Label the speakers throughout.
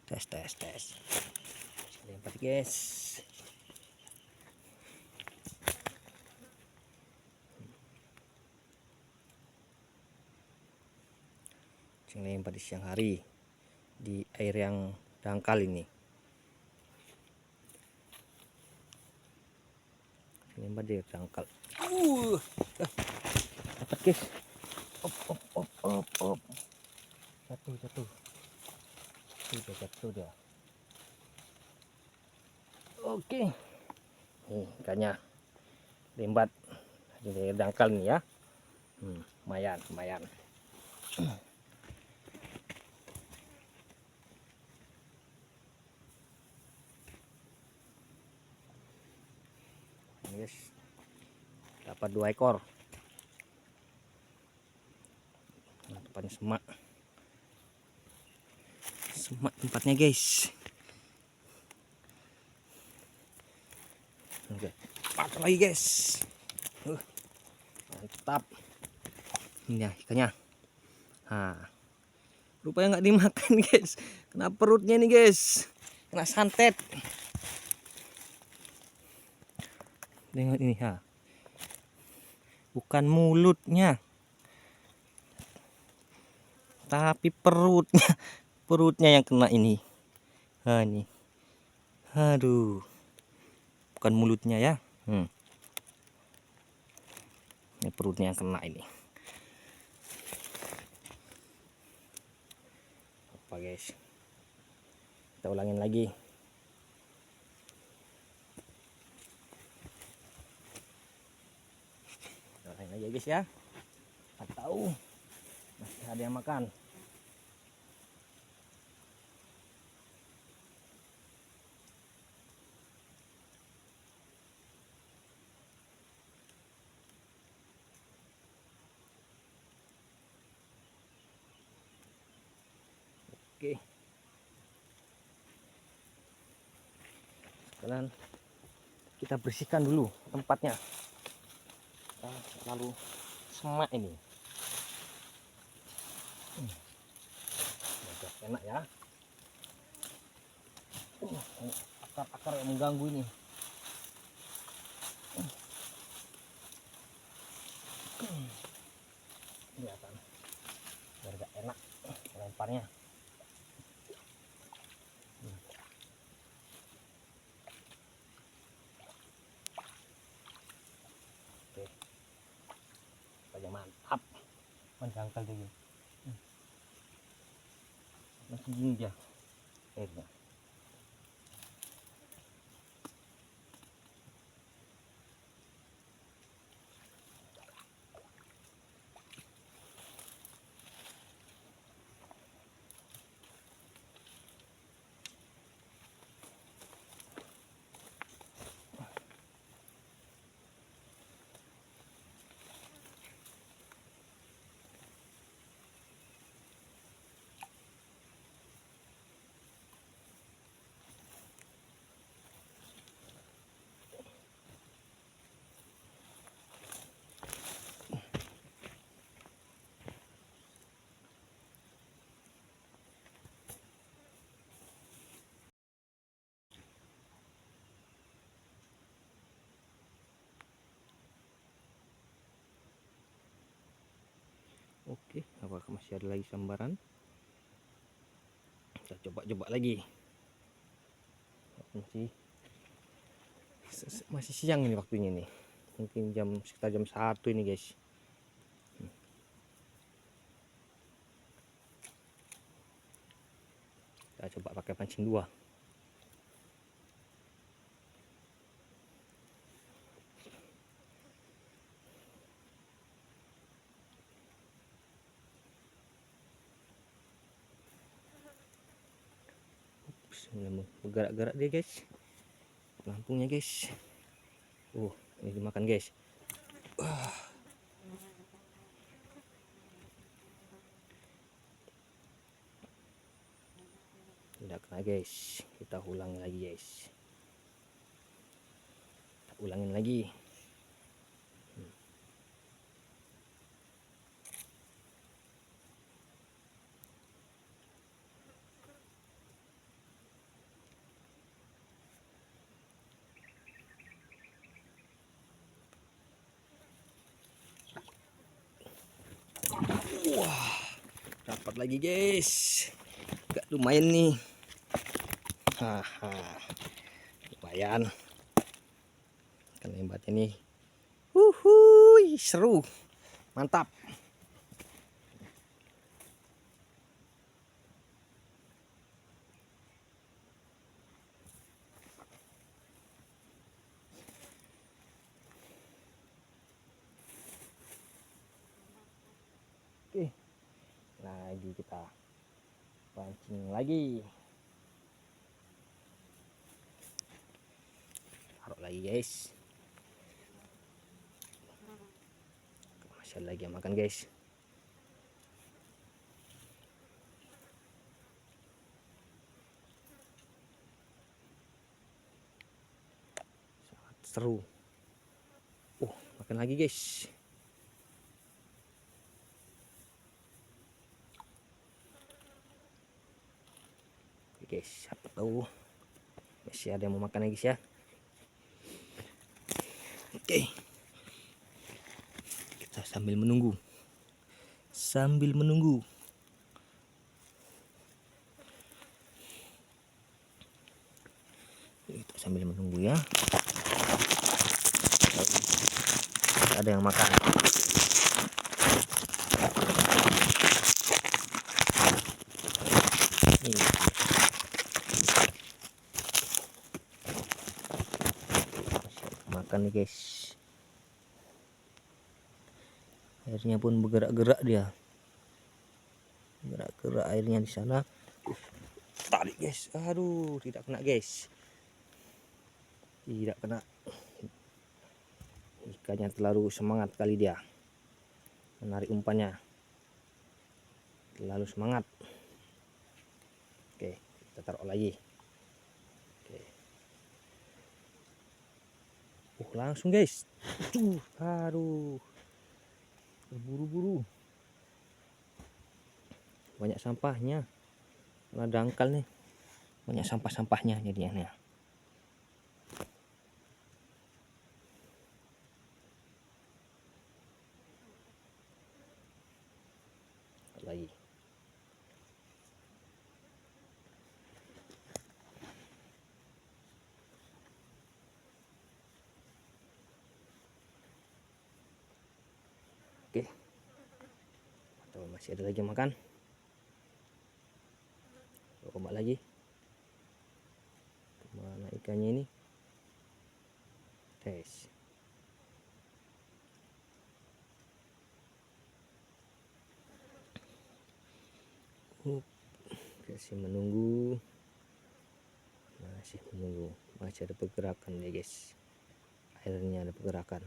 Speaker 1: Tes. Lempar guys. Lempar di siang hari di air yang dangkal ini. Lempar di dangkal. Dapat guys. Op. Jatuh. Sudah jatuh dia. Oke. Nih ikannya. Lembat di air dangkal nih ya. Lumayan. Guys, dapat 2 ekor. Tempatnya semak tempatnya guys. Oke, patah lagi guys. Mantap. Ini ya ikannya. Rupanya nggak dimakan guys. Kena perutnya nih guys. Kena santet. Tengok ini bukan mulutnya, tapi perutnya yang kena ini. Ini. Aduh. Bukan mulutnya ya. Ini perutnya yang kena ini. Apa guys? Kita ulangin lagi. Ulangin aja guys ya. Atau masih ada yang makan. Oke. Sekarang kita bersihkan dulu tempatnya. Lalu semak ini. Enak ya. Akar-akar yang mengganggu ini. Kelihatan biar gak enak lemparnya. Oke, saja mantap. Mendangkal dulu. Masih gini dia airnya. Oke, apakah masih ada lagi sambaran? Kita coba lagi. Masih siang ini waktunya nih. Mungkin sekitar jam 1 ini guys. Kita coba pakai pancing 2. Bergerak-gerak dia guys. Lampungnya guys. Ini dimakan guys. Tidak kena guys. Kita ulangi lagi guys. Kita ulangin lagi. Wah, dapat lagi guys. Gak lumayan nih. Haha, lumayan. Ikan lembat ini. Seru. Mantap. Oke, lagi kita pancing lagi. Taruh lagi guys. Masih ada lagi yang makan guys. Sangat seru. Makan lagi guys. Oke guys, siapa tahu masih ada yang mau makan lagi guys ya. Oke, kita sambil menunggu. Kita sambil menunggu ya. Ada yang makan. Ini. Makan nih guys. Airnya pun bergerak-gerak dia. Gerak-gerak airnya di sana. Tarik guys. Aduh, tidak kena guys. Tidak kena. Ikannya terlalu semangat kali dia menarik umpannya. Terlalu semangat. Oke, kita taruh lagi. Oke. Langsung guys. Aduh. Buru-buru. Banyak sampahnya. Karena dangkal nih. Banyak sampah-sampahnya jadinya. Lagi. Oke. Atau masih ada lagi yang makan. Coba lagi. Mana ikannya ini? Guys. Masih menunggu. Masih ada pergerakan ya guys. Airnya ada pergerakan.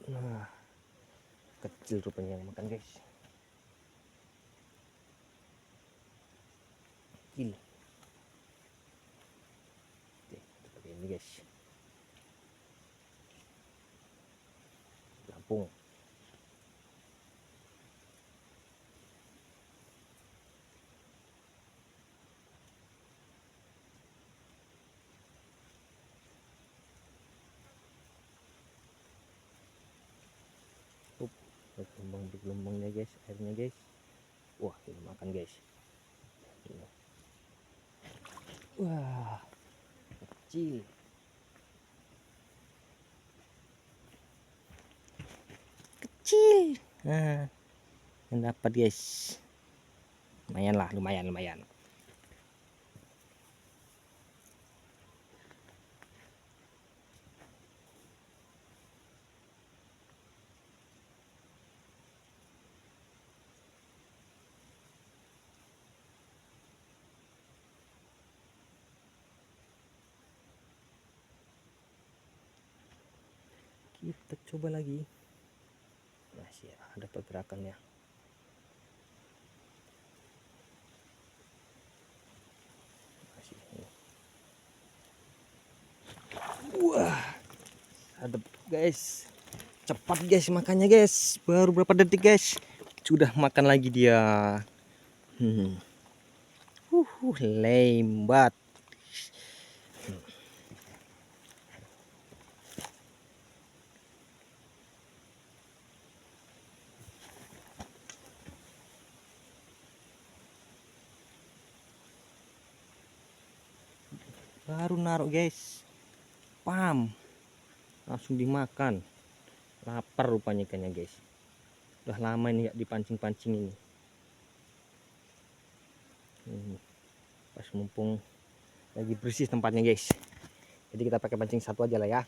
Speaker 1: Nah, kecil rupanya yang makan guys. Kecil. Oke, seperti ini guys. Lampung. Bergelombangnya guys, airnya guys. Wah, ini makan guys. Wah, kecil. Nah, yang dapat guys. Lumayan lah, lumayan. Kita coba lagi. Masih ada pergerakannya. Wah, ada guys. Cepat guys makannya guys. Baru berapa detik guys, sudah makan lagi dia. Lembat. baru naruh guys. Pam, langsung dimakan. Lapar rupanya ikannya guys. Udah lama ini gak dipancing-pancing ini. Pas mumpung lagi bersih tempatnya guys, jadi kita pakai pancing satu aja lah ya.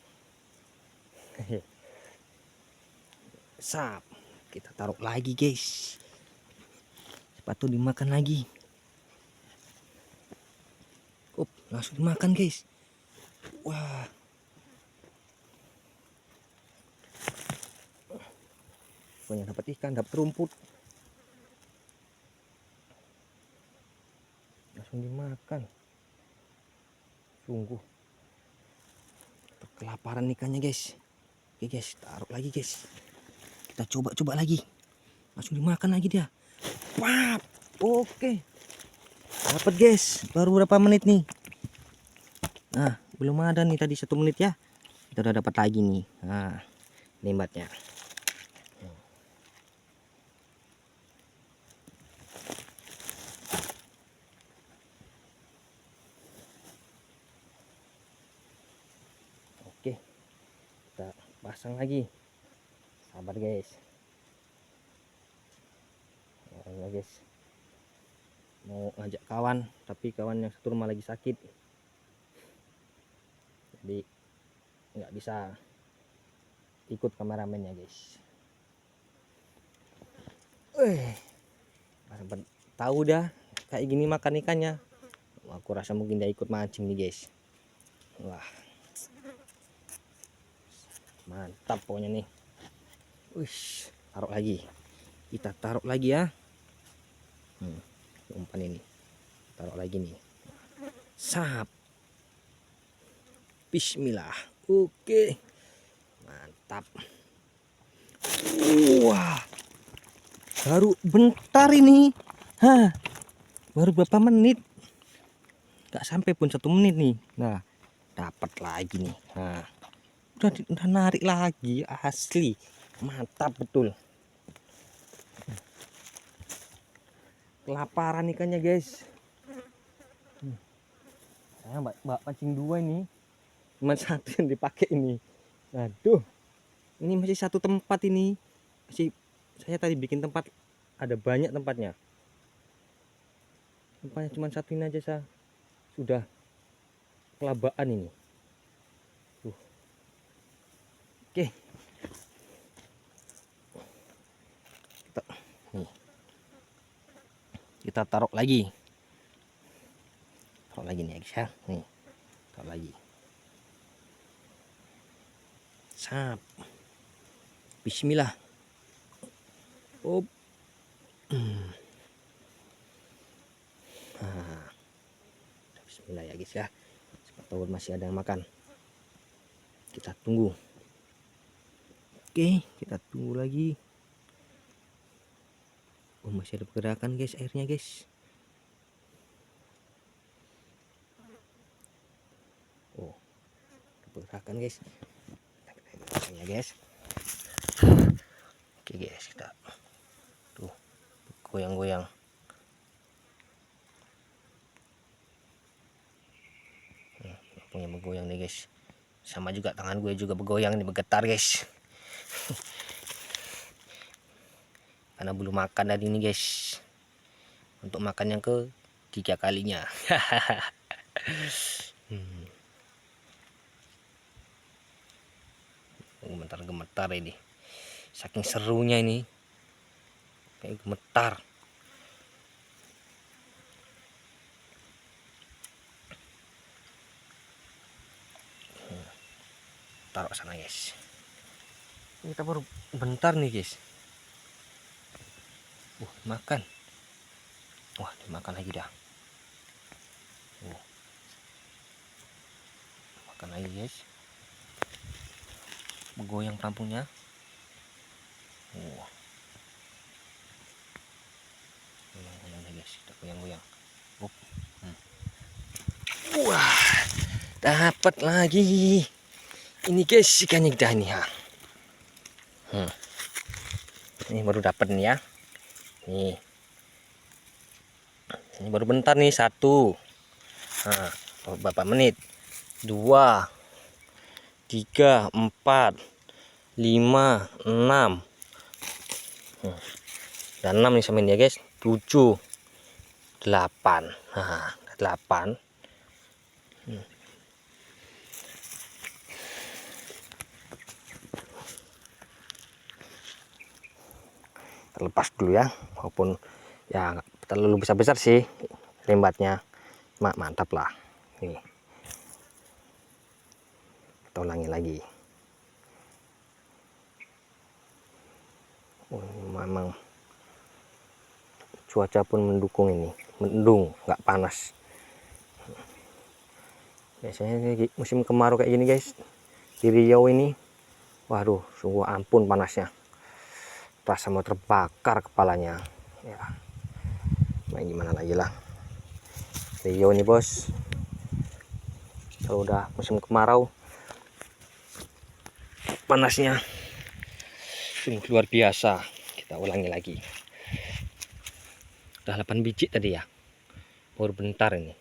Speaker 1: Sap, kita taruh lagi guys, sepatu dimakan lagi. Langsung dimakan guys. Wah, pokoknya dapat ikan, dapat rumput, langsung dimakan. Sungguh kelaparan ikannya guys. Oke guys, taruh lagi guys, kita coba lagi, langsung dimakan lagi dia. Wah, oke, dapat guys, baru berapa menit nih. Nah, belum ada nih tadi 1 menit ya, kita udah dapat lagi nih. Nah, limbatnya. Oke, kita pasang lagi. Sabar guys. Ya guys, mau ngajak kawan, tapi kawan yang satu rumah lagi sakit, jadi nggak bisa ikut kameramennya guys. Sempat tahu dah kayak gini makan ikannya, aku rasa mungkin dia ikut mancing nih guys. Wah, mantap pokoknya nih. Wih, taruh lagi, kita taruh lagi ya. Umpan ini taruh lagi nih. Sap, bismillah. Oke, mantap. Wah, baru bentar ini. Baru berapa menit, nggak sampai pun 1 menit nih. Nah, dapat lagi nih. Nah, udah narik lagi, asli mantap betul. Kelaparan ikannya guys. Saya mbak pancing 2 ini, cuma 1 yang dipakai ini. Aduh, ini masih 1 tempat ini. Saya tadi bikin tempat, ada banyak tempatnya cuma 1 ini aja saya sudah kelabaan ini. Oke, kita taruh lagi nih guys ya. Nih, taruh lagi. Sap, bismillah. Bismillah ya guys ya, siapa tahu masih ada yang makan. Kita tunggu. Oke, kita tunggu lagi. Masih ada pergerakan guys, airnya guys. Pergerakan guys. Ya guys. Oke guys, kita tuh goyang-goyang. Punya bergoyang nih guys. Sama juga tangan gue juga bergoyang nih, bergetar guys. Karena belum makan tadi ini guys. Untuk makan yang ke-3 kalinya. Gemetar-gemetar ini, saking serunya ini, kayak gemetar. Taruh sana guys, kita baru bentar nih guys. Makan. Wah, dimakan lagi dah. Makan lagi guys, bergoyang pelampungnya. Goyang-goyang guys, kita goyang-goyang. Wah, dapat lagi ini guys, ikannya dah ini ya. Ini baru dapat nih ya. Nih, ini baru bentar nih 1. Nah, berapa menit? 2, 3, 4, 5, 6. Dan 6 nih sama ini ya guys. 7, 8. Nah, 8. Terlepas dulu ya, walaupun ya nggak terlalu besar-besar sih lembatnya, mantap lah. Nih, kita ulangi lagi. Memang cuaca pun mendukung ini, mendung, nggak panas. Biasanya musim kemarau kayak gini guys, di Riau ini, waduh, sungguh ampun panasnya, rasa mau terbakar kepalanya ya. Main gimana lagi lah, Riau ini bos, kalau udah musim kemarau panasnya sungguh luar biasa. Kita ulangi lagi. Udah 8 biji tadi ya, baru bentar ini.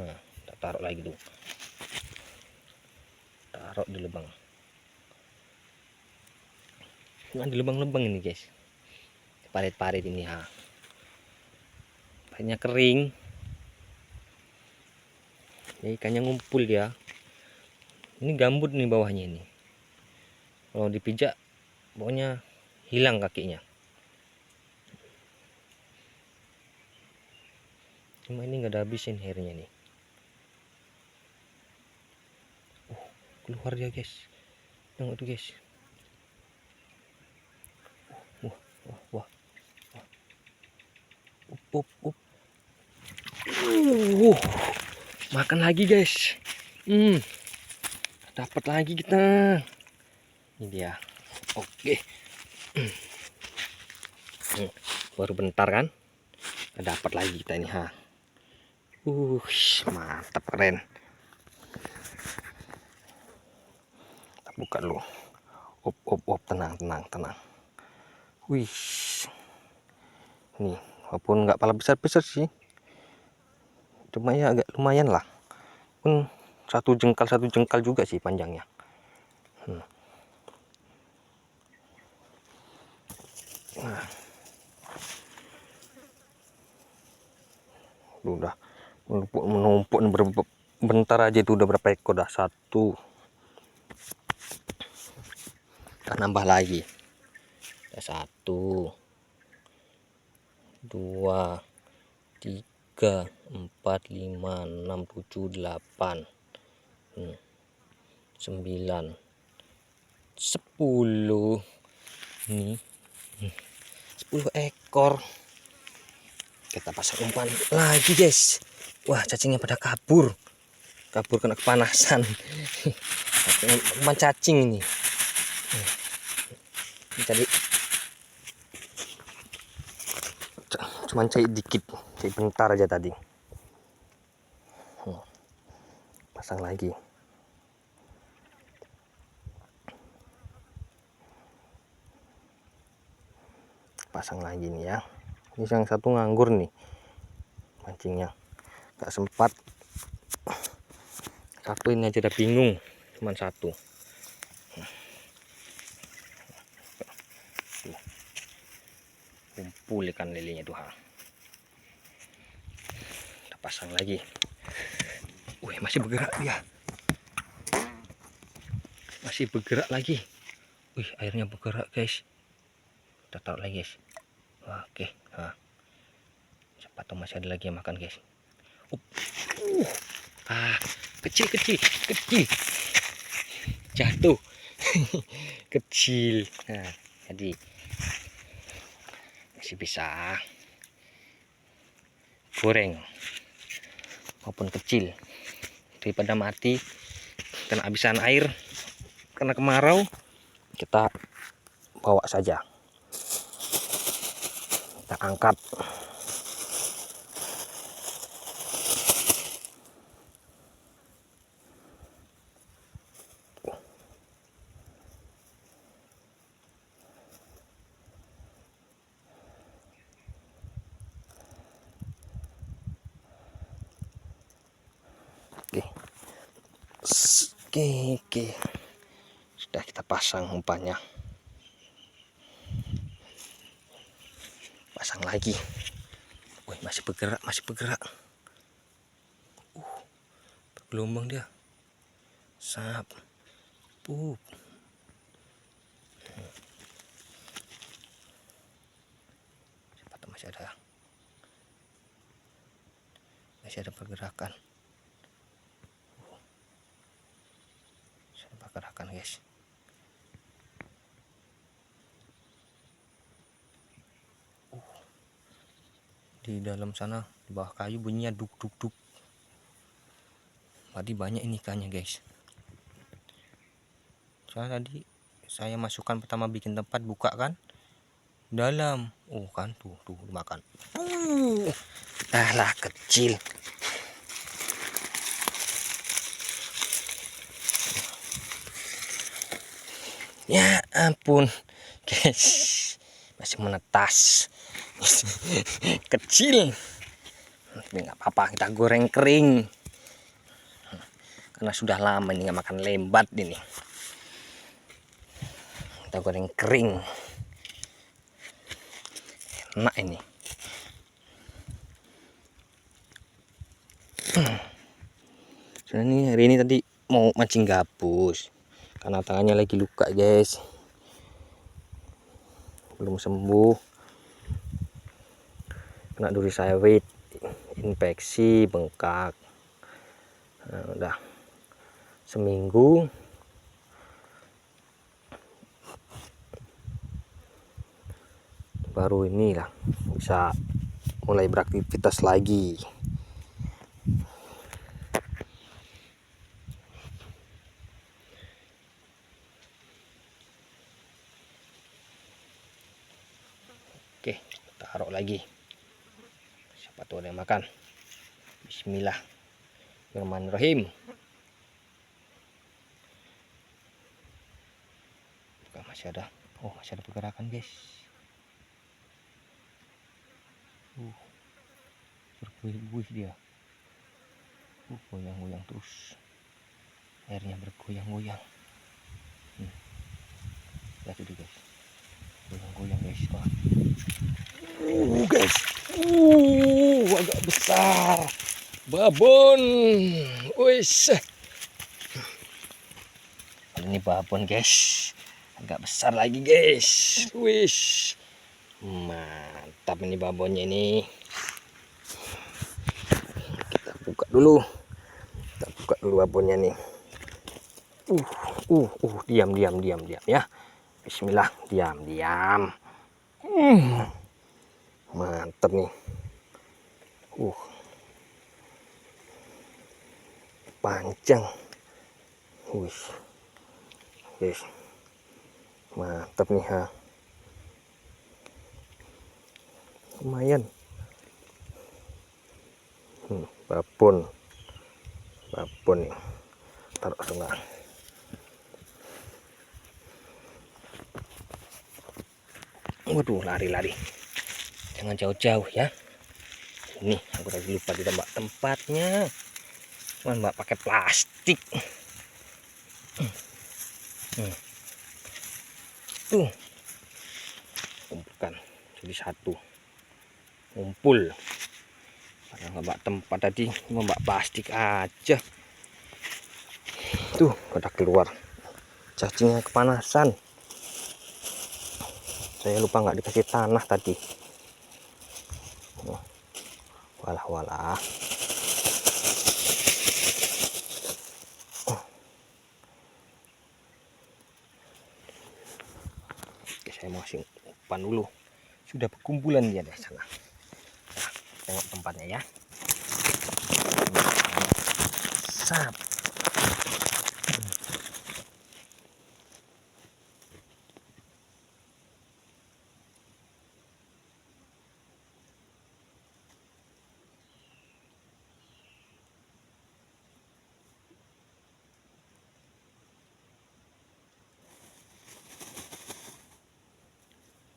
Speaker 1: Nah, kita taruh lagi tuh, taruh di lubang. Nah, di lubang-lubang ini guys, parit-parit ini ha, paritnya kering ya, ikannya ngumpul ya. Ini gambut nih bawahnya ini, kalau dipijak pokoknya hilang kakinya. Cuma ini nggak ada habisin airnya nih. Keluar dia guys, tengok tuh guys. Wah, wah, wah, up. Makan lagi guys. Dapat lagi kita. Ini dia. Oke. Baru bentar kan, dapat lagi kita ini ha. Mantap, keren. Kita buka dulu. Tenang. Wih. Nih, walaupun nggak pala besar sih, cuma ya agak lumayan lah. Pun satu jengkal juga sih panjangnya. Nah, udah menumpuk bentar aja itu udah berapa ekor dah. 1, kita nambah lagi. 1, 2, 3, 4, 5, 6, 7, 8, 9, 10. Nih, 10 ekor. Kita pasang umpan lagi guys. Wah, cacingnya pada kabur kena kepanasan. Umpan cacing ini. Jadi cuman cair dikit, cair bentar aja tadi. Pasang lagi. Pasang lagi nih ya. Ini yang satu nganggur nih mancingnya, gak sempat. Satu ini aja udah bingung, cuman 1. Kumpul ikan lelenya tuh ha. Kita pasang lagi. Wih, masih bergerak dia. Masih bergerak lagi. Wih, airnya bergerak guys. Kita taruh lagi guys. Oke, nah, siapa tahu masih ada lagi yang makan guys. Kecil jatuh. Kecil. Nah, jadi masih bisa goreng maupun kecil, daripada mati karena habisan air karena kemarau. Kita bawa saja, kita angkat. Oke, Oke. Sudah kita pasang umpannya. Pasang lagi. Wih, masih bergerak. Bergelombang dia. Sap. Pup. Siapa tahu masih ada pergerakan. Guys. Di dalam sana, di bawah kayu bunyinya duk. Tadi banyak ini ikannya guys. Soalnya tadi saya masukkan pertama bikin tempat, buka kan dalam. Oh kan tuh makan. Lah kecil. Ya ampun guys, masih menetas. Kecil, tapi nggak apa-apa, kita goreng kering karena sudah lama ini nggak makan lembat. Ini kita goreng kering, enak ini. Sebenarnya hari ini tadi mau mancing gabus karena tangannya lagi luka guys, belum sembuh, kena duri sawit, infeksi, bengkak. Nah, udah seminggu baru inilah bisa mulai beraktivitas lagi. Oke, taruh lagi. Siapa tuh ada yang makan. Bismillahirrahmanirrahim. Masih ada. Oh, masih ada pergerakan, guys. Berbuih-buih dia. Goyang-goyang terus. Airnya bergoyang-goyang. Lihat itu, guys. Goyang-goyang, guys. Wah. Guys. Agak besar. Babon. Wis. Ini babon, guys. Agak besar lagi, guys. Wis. Mantap ini babonnya ini. Kita buka dulu. Babonnya nih. Diam ya. Bismillah, diam. Mantap nih. Panjang. Guys. Mantap nih ha. Lumayan. Babon nih. Taruh tengah. Waduh, lari. Jangan jauh-jauh ya. Ini aku tadi lupa ditambah tempatnya. Cuman mbak pakai plastik. Tuh. Kumpulkan jadi satu. Ngumpul. Karena mbak tempat tadi mbak plastik aja. Tuh, udah keluar. Cacingnya kepanasan. Saya lupa nggak dikasih tanah tadi. Walah. Oke, saya mau kasih umpan dulu. Sudah berkumpulan dia di sana. Nah, tengok tempatnya ya. Sap.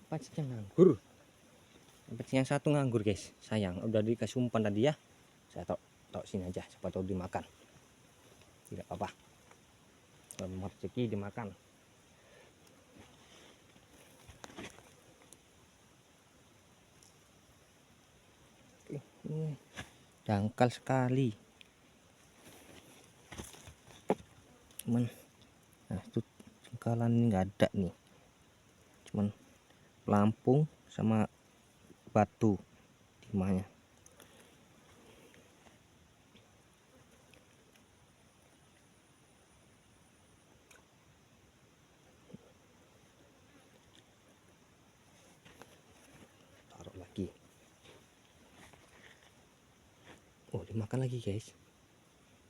Speaker 1: Pancing nganggur. Pancing yang satu nganggur, guys. Sayang, udah dikasih umpan tadi ya. Saya tahu sini aja, siapa tahu dimakan. Tidak apa-apa. rezeki dimakan. Dangkal sekali. Cuman nah itu jengkalan ini nggak ada nih, cuman pelampung sama batu timahnya. Taruh lagi. Oh, dimakan lagi guys.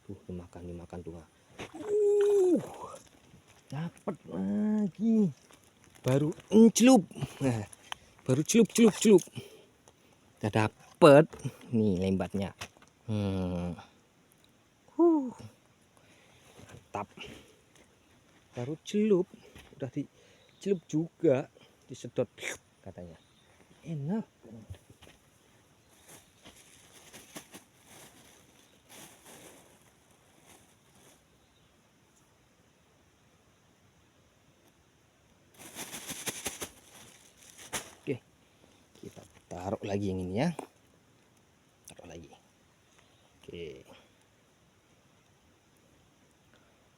Speaker 1: Tuh dimakan tuh. Dapat lagi. Baru celup. Nah, baru celup. Udah dapet nih lembatnya. Mantap. Baru celup, udah dicelup juga, disedot katanya. Enak. Oke, kita taruh lagi yang ini ya. Taruh lagi. Oke.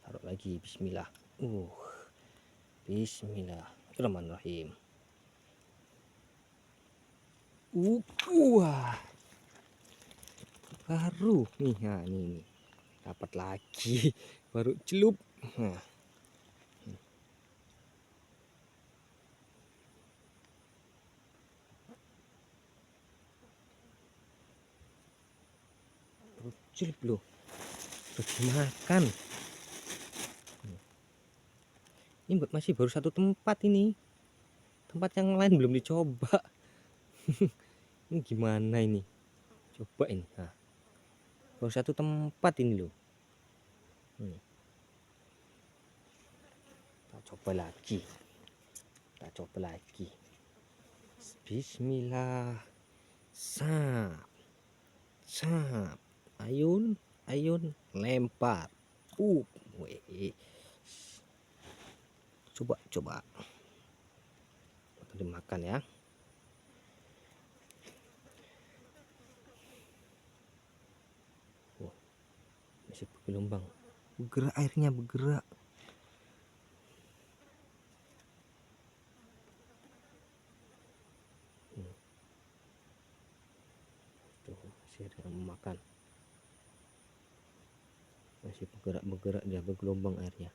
Speaker 1: Taruh lagi, bismillah. Bismillahirrahmanirrahim. Wah. Baru nih, nah ini dapat lagi. Baru celup. Nah. Baru celup loh. Udah dimakan. Ini masih baru satu tempat ini. Tempat yang lain belum dicoba. Ini gimana ini? Coba ini. Nah, baru satu tempat ini loh. Kita coba lagi. Bismillah. Sap. Ayun lempar. Weh. Coba. Dimakan ya. Masih bergelombang. Bergerak, airnya bergerak. Tuh, masih ada yang memakan. Masih bergerak, dia bergelombang airnya.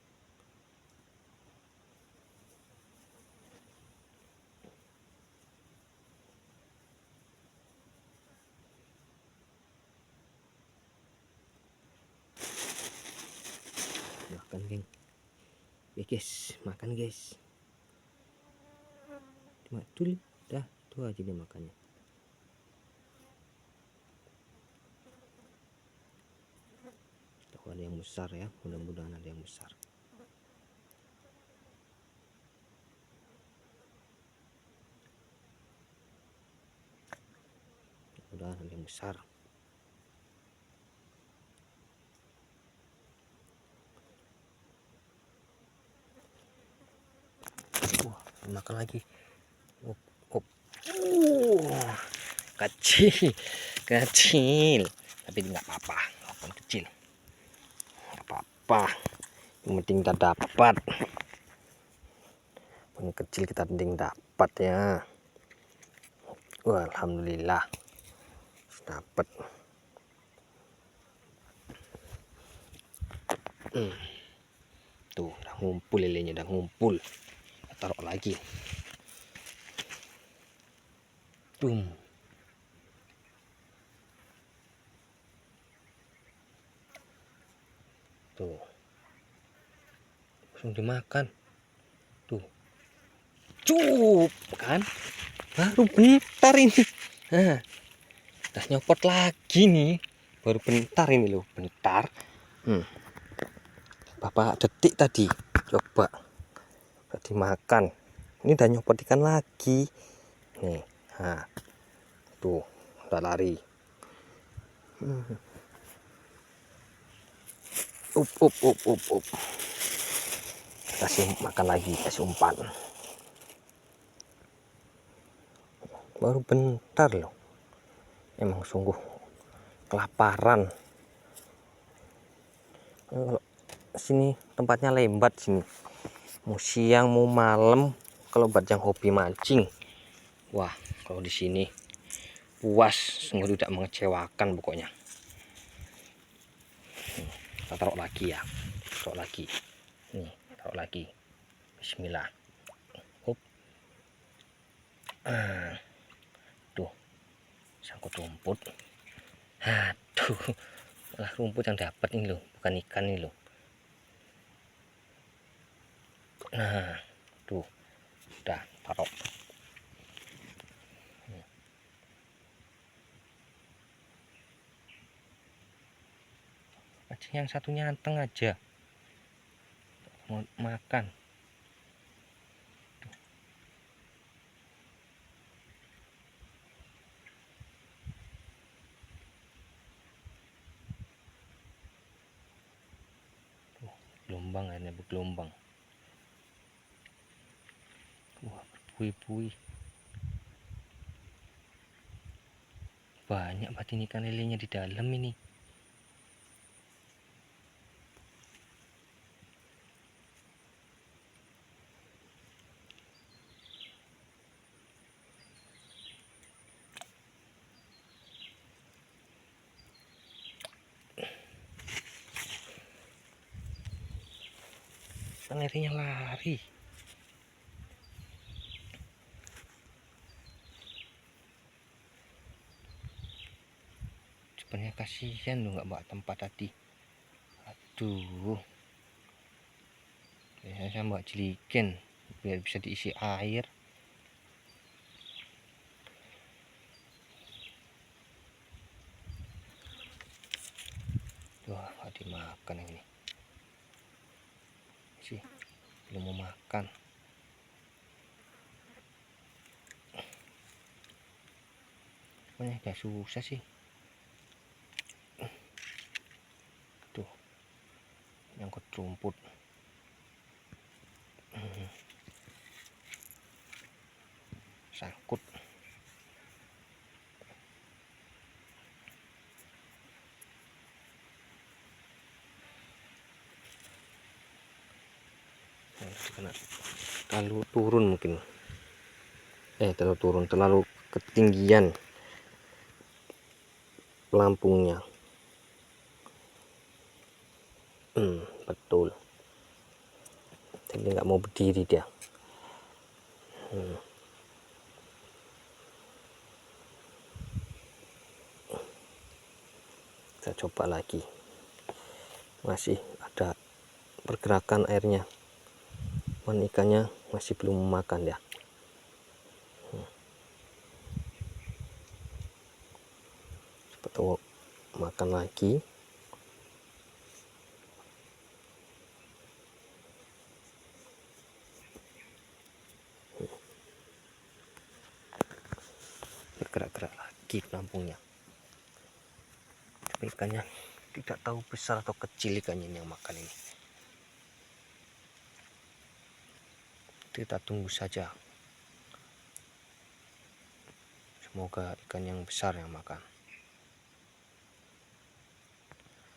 Speaker 1: Makan geng. Ya guys, makan guys. Dulu dah, itu aja dia makannya. Tahu ada yang besar ya, mudah-mudahan ada yang besar. Mudah-mudahan ada yang besar. Makan lagi. Kecil, tapi nggak apa-apa, walaupun kecil nggak apa-apa, yang penting kita dapat. Yang kecil kita penting dapat ya. Wah, alhamdulillah dapat. Tuh udah ngumpul, lelenya udah ngumpul. Taruh lagi. Tuh langsung dimakan. Tuh cup kan, baru bentar ini. Nah, udah nyopot lagi nih, baru bentar ini loh, bentar. Bapak detik tadi coba udah dimakan. Ini udah nyopot ikan lagi nih. Nah, tuh udah lari. Up. kasih makan lagi, kasih umpan. Baru bentar loh, emang sungguh kelaparan. Kalau sini tempatnya lebat sini, mau siang mau malam, kalau buat yang hobi mancing, wah kalau di sini puas, sungguh tidak mengecewakan pokoknya. Kita taruh lagi ya, taruh lagi, nih taruh lagi, Bismillah. Hop, tuh sangkut rumput, aduh, malah rumput yang dapat ini loh, bukan ikan ini loh. Nah, tuh udah taruh. Aja yang satunya anteng aja mau makan. Tuh, gelombang, airnya bergelombang. Wah, berbuih-buih. Banyak batin ikan lelenya di dalam ini. Ikan lelenya lari. Sebenarnya kasihan loh nggak bawa tempat tadi. Aduh, biasanya saya bawa jeligen biar bisa diisi air. Wah, nggak dimakan ini sih, belum mau makan. Pokoknya agak susah sih. Tuh, nyangkut rumput. Sangkut. Karena terlalu turun mungkin, terlalu ketinggian pelampungnya. Betul, jadi nggak mau berdiri dia. Kita coba lagi, masih ada pergerakan airnya, ikannya masih belum makan ya. Coba tahu makan lagi. Bergerak-gerak lagi pelampungnya. Tapi ikannya tidak tahu besar atau kecil ikannya yang makan ini. Kita tunggu saja. Semoga ikan yang besar yang makan.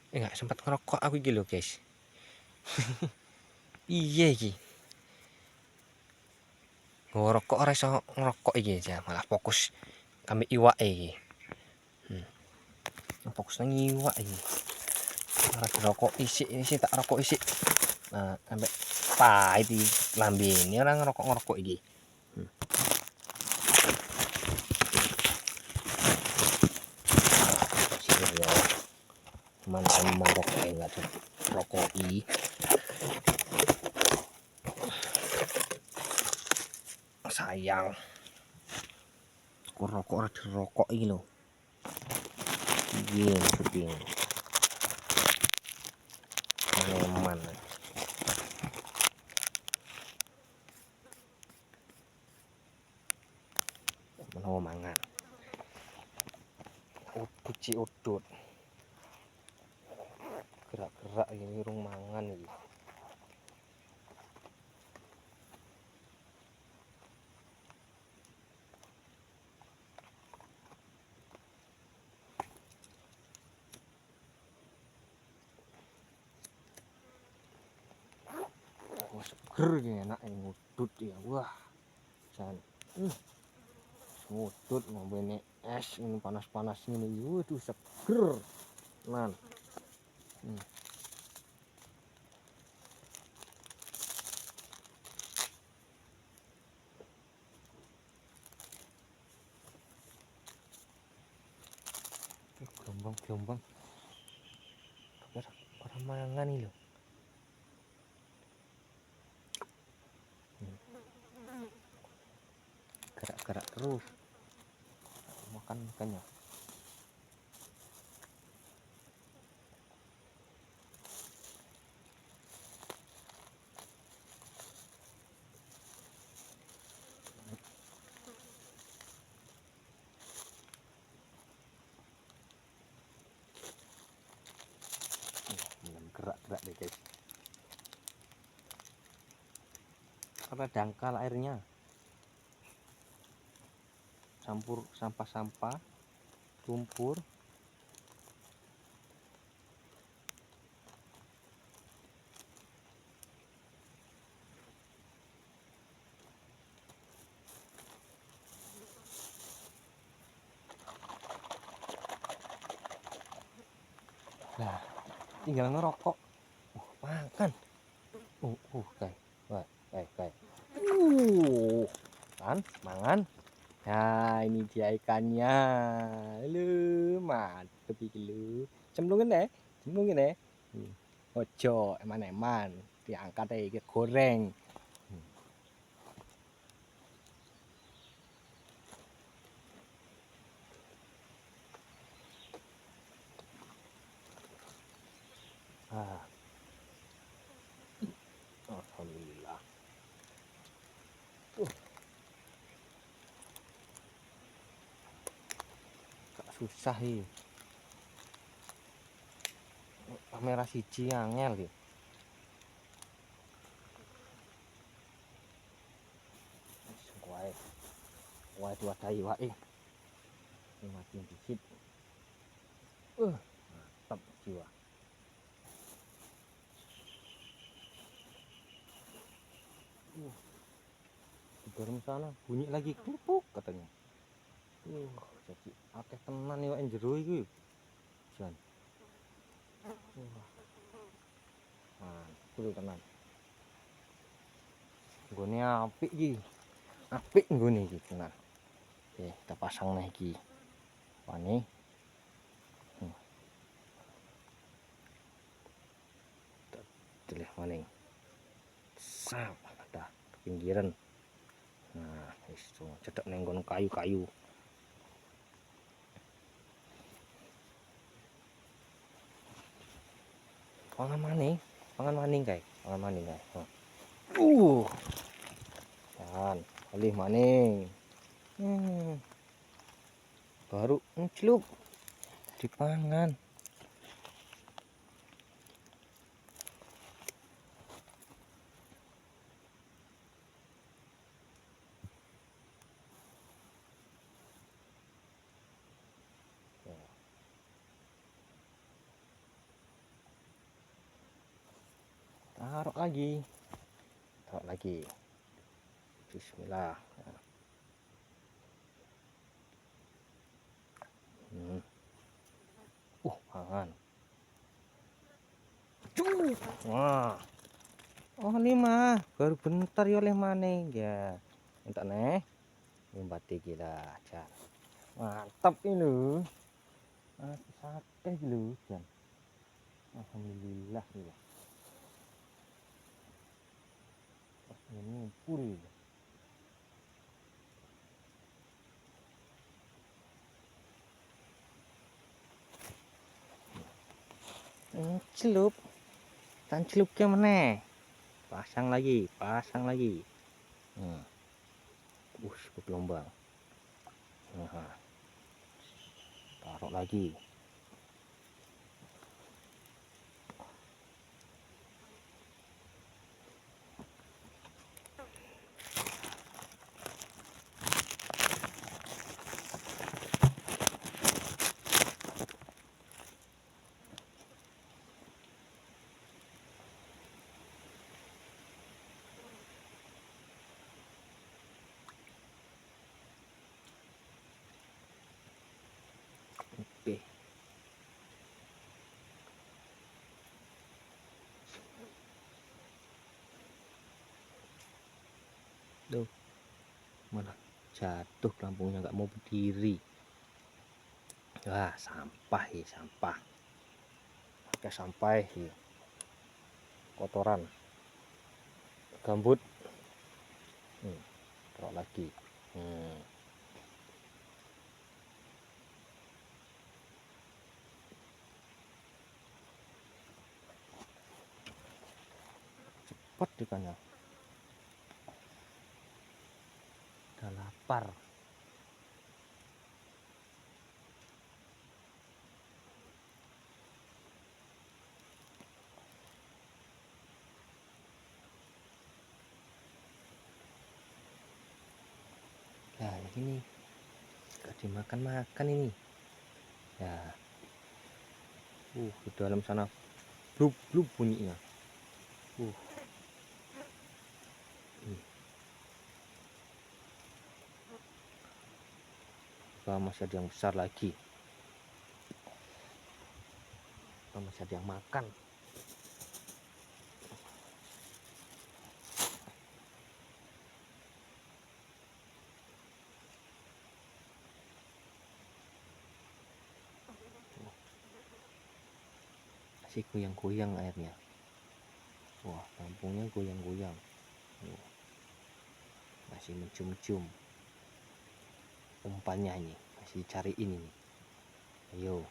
Speaker 1: Nggak sempat ngerokok aku gitu guys. Iya iki. Ngerokok ora iso ngerokok iki aja, malah fokus kami iwak iki. Fokus nang iwak iki. Ora ngerokok isi tak rokok isi. Nah, sampai pahit iki lambe ini orang ngerokok iki. Sini mana rokok enggak tuh rokok i. Sayang. Rokok ora dirokok iki lho. Iya, maksudnya. Nyaman. Menawa mangan. Kuci udut. Gerak-gerak ini urung mangan iki. seger enak ngudut ya. Wah jan ngudut ngombene es ini panas-panas ini. Waduh seger nan. Gelombang orang mangan nih loh. Gerak-gerak terus makan ikannya. Gerak-gerak deh guys, karena dangkal airnya campur sampah-sampah lumpur. Nah tinggal ngerokok makan kayak kan mangan. Nah ini dia ikannya lu mantep iki lu, cemplungin ya. Ojo eman-eman diangkat aja goreng. Alhamdulillah. Gak susah sih. Kamera siji angel ya. Wae diwadahi wae. Mati dikit. Mantap jiwa. Di dalam sana bunyi lagi klupuk katanya. Jadi akeh tenan ya jero iki. Jan. Kudu tenan. Nggone apik iki. Apik nggone iki tenan. Oke, kita pasang nih iki. Pane. Deleh maning. Sap, dah ke pinggiran. Nah, wis cedek ning nggon kayu-kayu. Pangan maning kae, Jangan, oleh maning. Baru ngcelup dipangan. Taruh lagi. Bismillah. Pangan. Wah. Oh ini mah baru bentar ya oleh maning ya. Entar nih. Ngumbati gila jan. Mantap ini lho. Sate lho jan. Alhamdulillah ya. Ini puri. Celup. Tan celupnya meneh. Pasang lagi. Gelombang. Taruh lagi. Mana jatuh pelampungnya, nggak mau berdiri. Wah, sampah ya, sampah. Pakai sampah ya. Kotoran gambut. Taruh lagi. Cepat ikannya. Udah lapar. Nah ini gak dimakan-makan ini ya. Di dalam sana blub blub bunyinya. Masih ada yang besar lagi. Masih ada yang makan. Masih goyang-goyang airnya. Wah, kampungnya goyang-goyang. Masih mencium-cium umpannya ini, masih cariin ini. Ayo.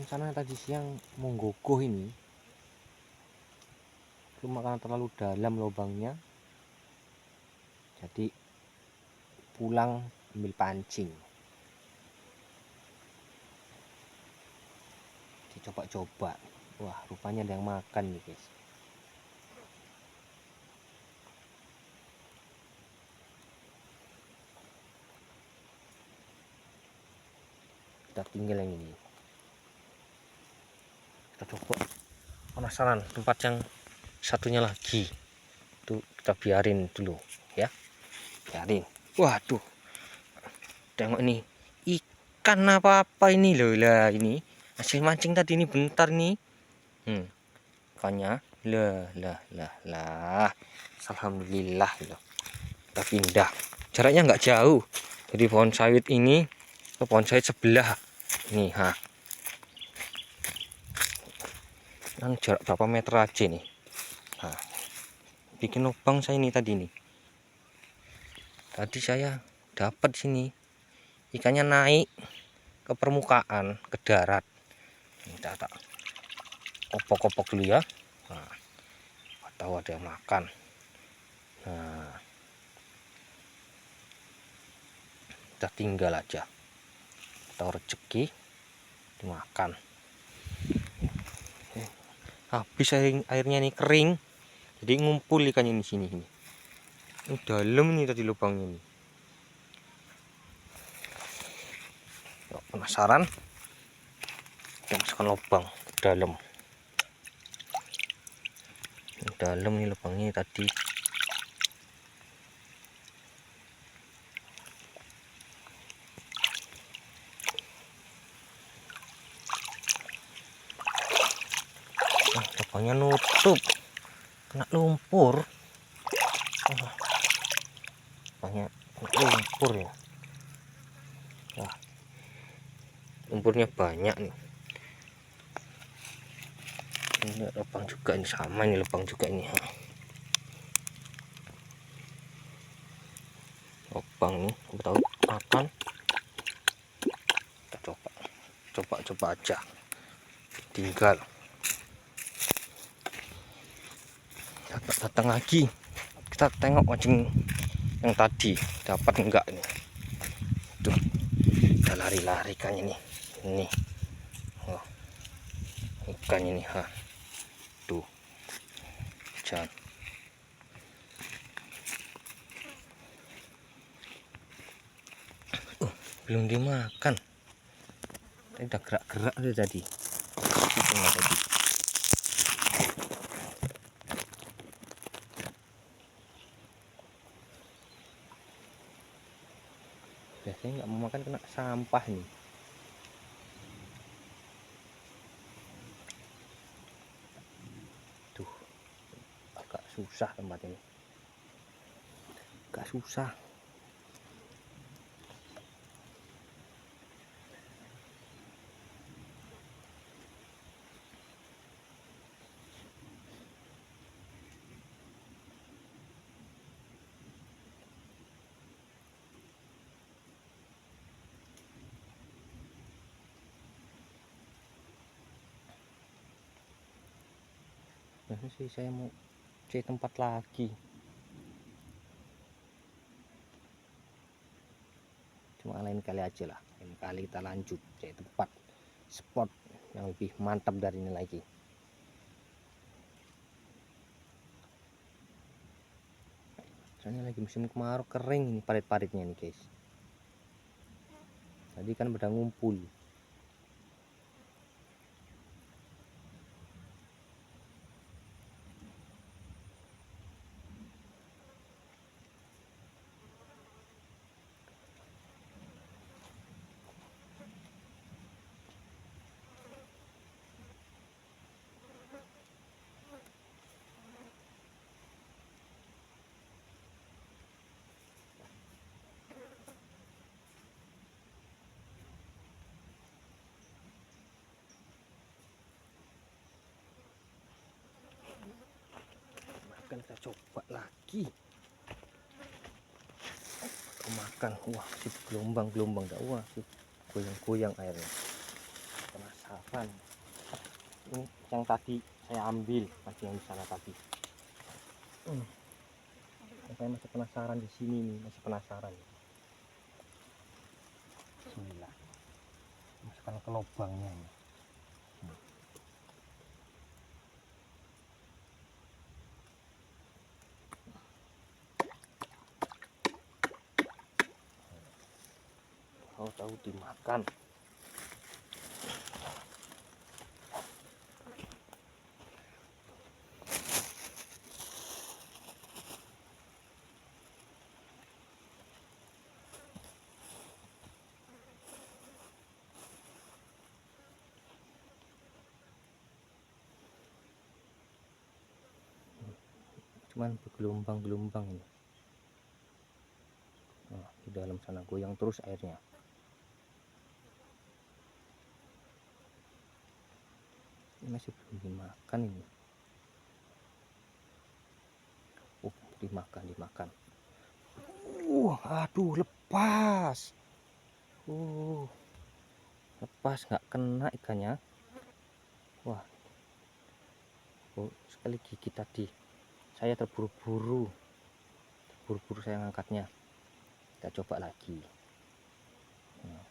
Speaker 1: Sana tadi siang menggogoh ini, cuma karena terlalu dalam lubangnya, jadi pulang ambil pancing. Dicoba-coba. Wah, rupanya ada yang makan nih guys. Kita tinggal yang ini. Kita coba, penasaran tempat yang satunya lagi. Tuh kita biarin dulu ya. Biarin. Waduh. Tengok ini. Ikan apa-apa ini loh lah ini. Hasil mancing tadi ini bentar nih. Ikannya lah. Alhamdulillah loh. Kita pindah. Jaraknya nggak jauh. Jadi pohon sawit ini ke pohon sawit sebelah. Nih, Yang jarak berapa meter aja nih. Bikin lubang saya ini tadi nih. Tadi saya dapat sini. Ikannya naik ke permukaan, ke darat. Kita tak kopok-kopok dulu ya. Tahu ada yang makan. Kita tinggal aja. Tahu rezeki dimakan. Habis airnya ini kering, jadi ngumpul ikannya di sini. Ini dalam nih tadi lubangnya ini. Yuk, penasaran? Kita masukkan lubang ke dalam. Dalam nih lubangnya tadi. Lubangnya nutup, kena lumpur. Banyak lumpur ya. Lumpurnya banyak nih. Ini lubang juga, ini sama ini lubang juga ini. Lubang nih, aku tahu makan. Kita coba aja. Tinggal datang lagi. Kita tengok mancing yang tadi dapat enggak ini. Tuh, kita lari-lari kan ini. Ini. Oh, ikan ini tuh. Jangan. Belum dimakan. Udah gerak-gerak tadi. Itu tadi. Saya nggak mau makan, kena sampah nih. Tuh, agak susah tempat ini. Agak susah. Nah, sih saya mau cari tempat lagi. Cuma lain kali aja lah. Lain kali kita lanjut cari tempat spot yang lebih mantap dari ini lagi. Soalnya lagi musim kemarau, kering ini parit-paritnya nih guys. Tadi kan pada ngumpul. Akan kita coba lagi. Makan, wah sip, gelombang-gelombang dah, wah sip, goyang-goyang airnya. Penasaran. Ini yang tadi saya ambil, masih yang di sana tadi. Saya masih penasaran di sini nih, masih penasaran. Bismillah. Masukkan ke lubangnya nih. Tahu dimakan. Cuman bergelombang-gelombang ini. Nah, di dalam sana goyang terus airnya. Ini masih belum dimakan ini. Dimakan. Aduh, lepas. Lepas, nggak kena ikannya. Wah, sekali gigit tadi. Saya terburu-buru saya ngangkatnya. Kita coba lagi. Nah,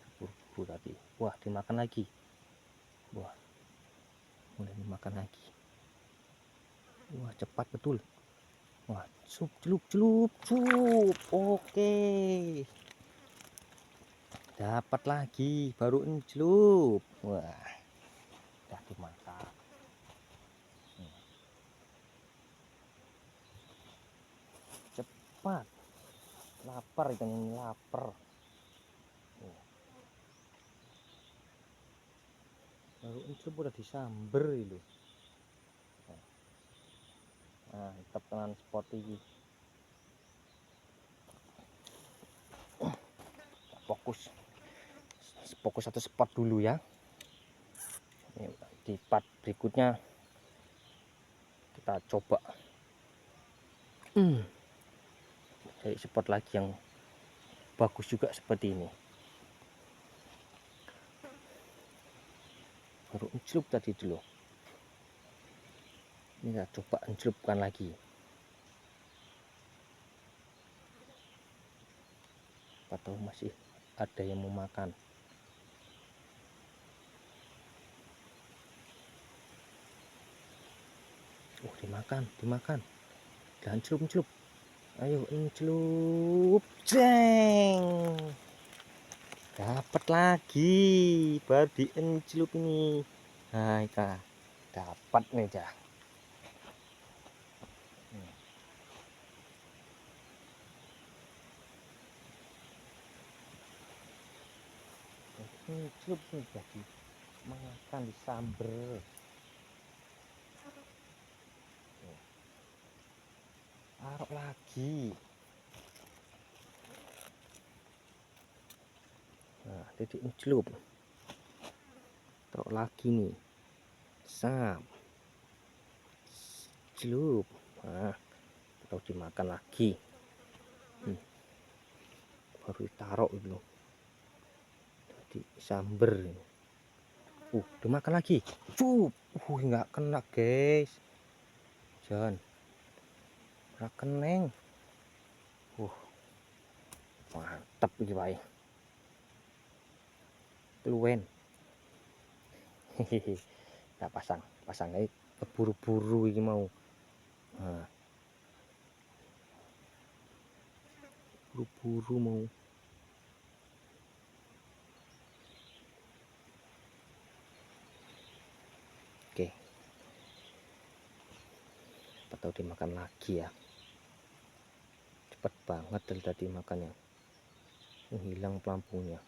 Speaker 1: terburu-buru tadi. Wah, dimakan lagi. Wah, mulai dimakan lagi. Wah, cepat betul. Wah, celup. Oke, dapat lagi, baru celup. Wah, udah dimakan. Cepat, lapar ikan ini, lapar. Baru celup udah disamber itu. Nah, tetap dengan spot ini. Fokus satu spot dulu ya. Di part berikutnya kita coba cari spot lagi yang bagus juga seperti ini. Baru celup tadi dulu. Ini kita coba celupkan lagi. Atau masih ada yang mau makan. Dimakan. Dan celup. Ayo, celup. Jeng. Dapat lagi. Baru celup ini. Nah, kita dapat nih, Cah. Ngecup nih jadi makan di sambel. Taruh lagi. Nah, titik ngecup. Taruh lagi nih. Sam. Celup. Nah, taruh dimakan lagi. Baru ditaruh itu. Jadi samber. Dimakan lagi. Cup. Nggak kena, guys. Jangan. Nggak keneng. Mantap iki wae. Luwen. Hehehe. Nah, pasang aja keburu-buru iki mau. Nah. Buru-buru mau. Oke. Atau dimakan lagi ya. Cepet banget dari tadi makannya. Hilang pelampungnya.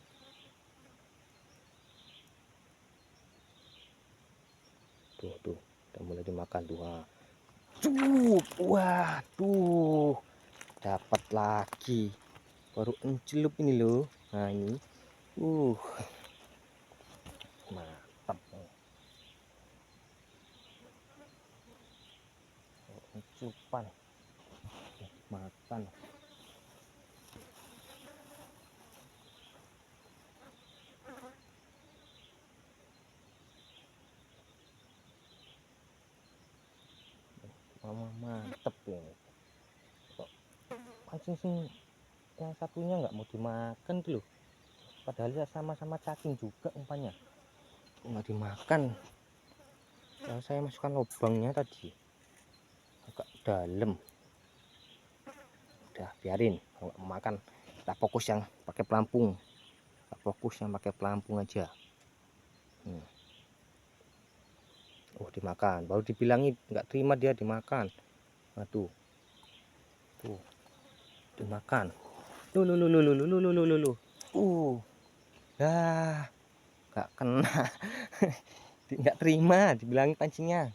Speaker 1: Tuh, udah mulai dimakan tuh. Waduh, dapat lagi. Baru encelup ini loh. Nah ini, mantap. Encelupan, makan. Mantep ini. Kok pancing sing yang satunya nggak mau dimakan tuh loh. Padahal ya sama-sama cacing juga umpannya. Nggak dimakan. Nah, saya masukkan lubangnya tadi agak dalam. Udah biarin, kalau nggak mau makan kita fokus yang pakai pelampung. Kita fokus yang pakai pelampung aja. Dimakan, baru dibilangi nggak terima dia dimakan. Nah, tuh dimakan. Ya nggak kena. Nggak terima, dibilangi pancingnya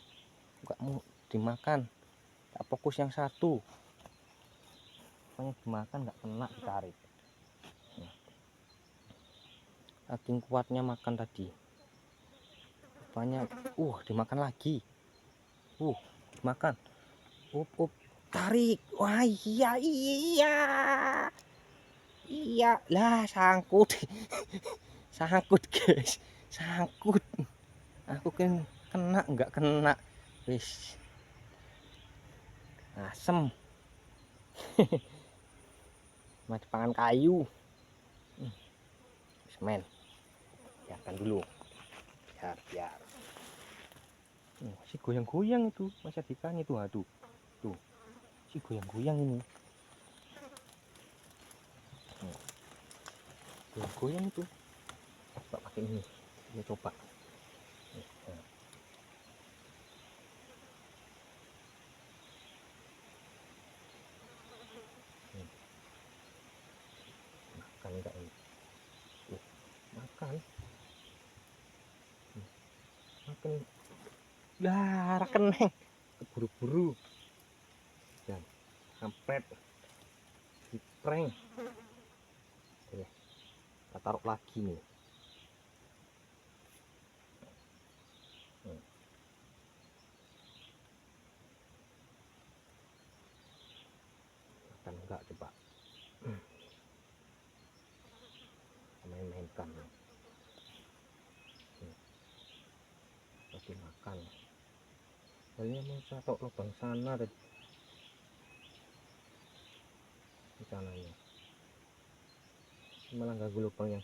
Speaker 1: nggak mau dimakan. Tak fokus yang satu, pokoknya dimakan nggak kena, ditarik. Saking kuatnya makan tadi, rupanya dimakan lagi. Dimakan. Tarik. Wah, iya lah, sangkut. Sangkut, guys, sangkut. Aku kan kena, nggak kena. Wis asem. Masih pangan kayu. Semen, biarkan dulu. Biar si goyang-goyang itu masih ikannya tuh. Tuh si goyang-goyang ini. Goyang itu. Coba pakai ini. Kita coba. Makan enggak ini? Makan. Makan. Lah, keneng. Keburu-buru. Dan kampret. Dipreng. Kita taruh lagi nih. Makan enggak coba. Main-mainkan. Lagi makan. Kayaknya mau satu lubang sana tadi. Di sananya. Malah ganggu lubang yang